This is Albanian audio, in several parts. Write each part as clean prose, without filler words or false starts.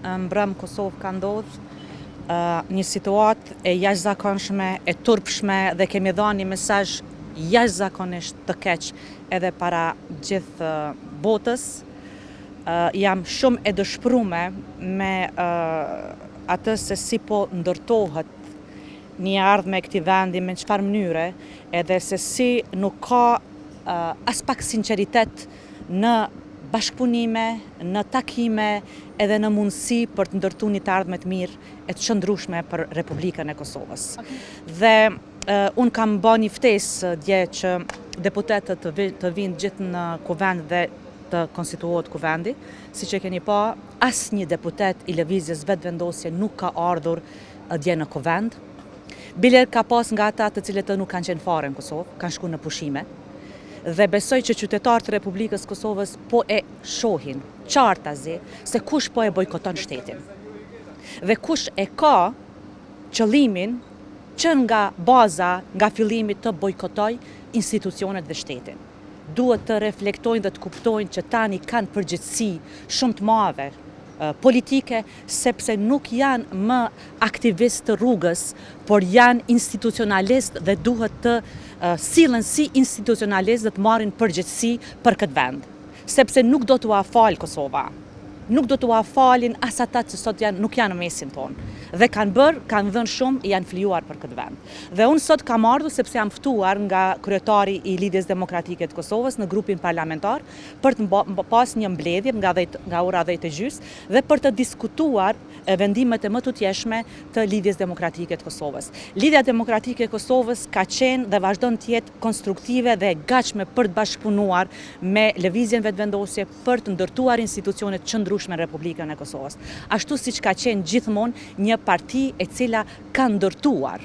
mbrëm Kosovë ka ndodhur një situatë e jashtëzakonshme, e turpshme dhe kemi dhënë një mesazh jashtëzakonisht të keq edhe para gjithë botës. Jam shumë e dëshpëruar me atë se si po ndërtohet një ardhme e këtij vendi, me çfarë mënyre, edhe se si nuk ka as pak sinqeritet në bashkëpunime, në takime, edhe në mundësi për të ndërtuar një të ardhme të mirë e të qëndrueshme për Republikën e Kosovës. Dhe unë kam bërë një ftesë dje që deputetët të vinë gjithë në kuvend dhe të konstituohet kuvendi. Siç e keni pa, asnjë deputet i lëvizjes vetëvendosje nuk ka ardhur dje në kuvend. Bile ka pas nga ata të cilët nuk kanë qenë fare në Kosovë, kanë shkuar në pushime. Dhe besoj që qytetarët e Republikës Kosovës po e shohin qartazi se kush po e bojkoton shtetin. Dhe kush e ka qëllimin që nga baza, nga fillimi të bojkotoj institucionet dhe shtetin. Duhet të reflektojnë dhe të kuptojnë që tani kanë përgjegjësi shumë të madhe politike, sepse nuk janë më aktivistë të rrugës, por janë institucionalistë dhe duhet të sillen si institucionalistë dhe të marrin përgjegjësi për këtë vend. Sepse nuk do t'u afal Kosova. Nuk do t'u afalin as ata që sot nuk janë në mesin tonë. Dhe kanë dhënë shumë, janë flijuar për këtë vend. Dhe unë sot kam ardhur sepse jam ftuar nga kryetari i Lidhjes Demokratike të Kosovës në grupin parlamentar për të pas një mbledhje nga ora 10:30 dhe për të diskutuar vendimet e më tutjeshme të Lidhjes Demokratike të Kosovës. Lidhja Demokratike e Kosovës ka qenë dhe vazhdon të jetë konstruktive dhe gatshme për të bashkëpunuar me lëvizjen vetëvendosje për të ndërtuar institucionet qëndrueshme në Republikën e Kosovës. Ashtu siç ka qenë gjithmonë një parti e cila ka ndërtuar,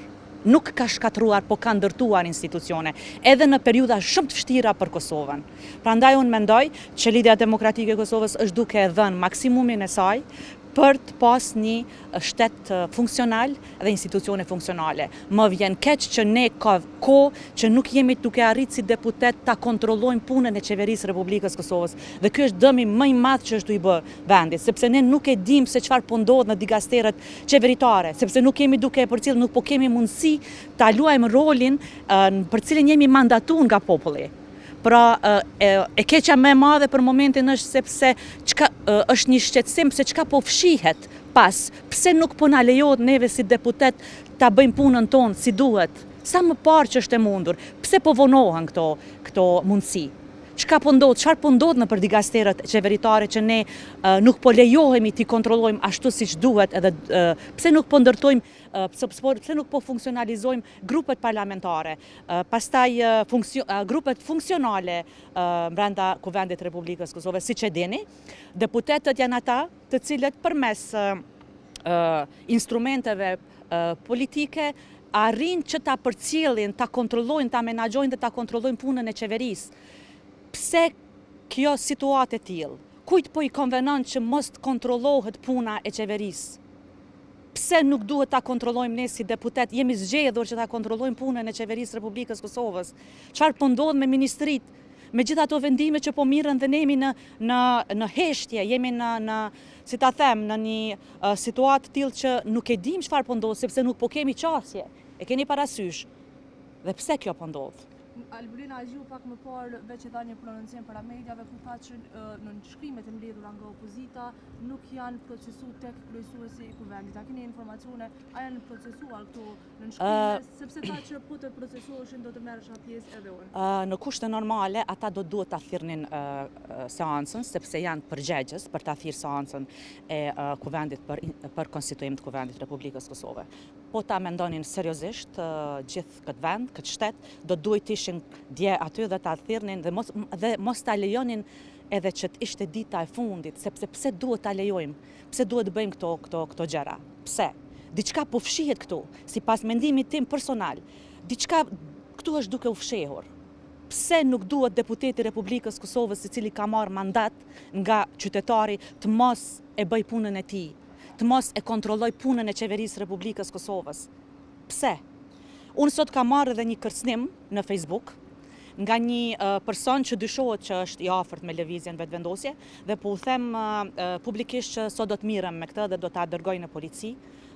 nuk ka shkatruar, po ka ndërtuar institucione, edhe në periudha shumë të vështira për Kosovën. Prandaj unë mendoj që Lidhja Demokratike e Kosovës është duke e dhënë maksimumin e saj për të pas një shtet funksional dhe institucione funksionale. Më vjen keq që ne ka kohë që nuk jemi duke arritë si deputet ta kontrollojmë punën e qeverisë Republikës Kosovës. Dhe ky është dëmi më i madh që është i bë vendit, sepse ne nuk e dim se çfarë po ndodh në dikasteret qeveritare, sepse nuk jemi duke e përcjell, nuk po kemi mundësi ta luajmë rolin për cilin jemi mandatuar nga populli. Pra, e keqja më e madhe për momentin është sepse është një shqetësim se çka po fshihet pas, pse nuk po na lejohet neve si deputet ta bëjmë punën tonë si duhet, sa më parë që është e mundur, pse po vonohen këto mundësi. Çka po ndodh, çfarë po ndodh nëpër dikasteret qeveritare që ne nuk po lejohemi t'i kontrollojmë ashtu siç duhet, edhe pse nuk po ndërtojmë, pse nuk po funksionalizojmë grupet parlamentare, pastaj grupet funksionale brenda Kuvendit Republikës Kosovës, siç e dini, deputetët janë ata të cilët përmes instrumenteve politike arrin që ta përcjellin, ta kontrollojnë, ta menaxhojnë dhe ta kontrollojnë punën e qeverisë. Pse kjo situatë e tillë? Kujt po i konvenon që mos të kontrollohet puna e qeverisë? Pse nuk duhet ta kontrollojmë ne si deputet? Jemi zgjedhur që ta kontrollojmë punën e qeverisë Republikës Kosovës. Çfarë po ndodh me ministritë? Me gjitha ato vendime që po mirën dhe ne jemi në heshtje, jemi si ta them, në një situatë tillë që nuk e dim çfarë po ndodh, sepse nuk po kemi qasje. E keni parasysh? Dhe pse kjo po ndodh? Albullina Agjiu pak më parë veç e dha një prononcim para mediave ku tha që në shkrimet e mbledhura nga opozita nuk janë procesuar tek kryesuesi i kuvendit. A keni informacione, a janë procesuar këto në shkrimet, sepse tha që po të procesueshin do të merresh pjesë edhe unë. Në kushte normale ata duhet ta thirrnin seancën, sepse janë përgjegjës për ta thirrë seancën e kuvendit për konstituim të kuvendit Republikës Kosove. Po ta mendonin seriozisht gjithë këtë vend, këtë shtet, do duhet të ishin dje aty dhe ta thirrnin dhe mos ta lejonin edhe që të ishte dita e fundit, sepse pse duhet ta lejojmë? Pse duhet të bëjmë këto gjëra? Pse? Diçka po fshihet këtu, sipas mendimit tim personal. Diçka këtu është duke u fshehur. Pse nuk duhet deputeti i Republikës Kosovës, i cili ka marrë mandat nga qytetari, të mos e bëj punën e tij, të mos e kontrolloj punën e qeverisë Republikës Kosovës? Pse? Unë sot kam marrë edhe një kërcënim në Facebook nga një person që dyshohet që është i afërt me lëvizjen vetëvendosje dhe po u them publikisht që sot do të mirem me këtë dhe do ta dërgoj në polici,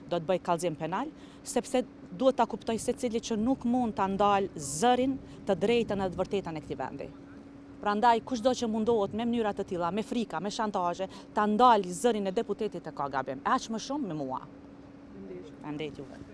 do të bëj kallëzim penal, sepse duhet ta kuptoj secili që nuk mund ta ndal zërin, të drejtën dhe të vërtetën e këtij vendi. Prandaj kushdo që mundohet me mënyra të tilla, me frika, me shantazhe, ta ndalë zërin e deputetit e ka gabim. Aq më shumë me mua. Faleminderit juve.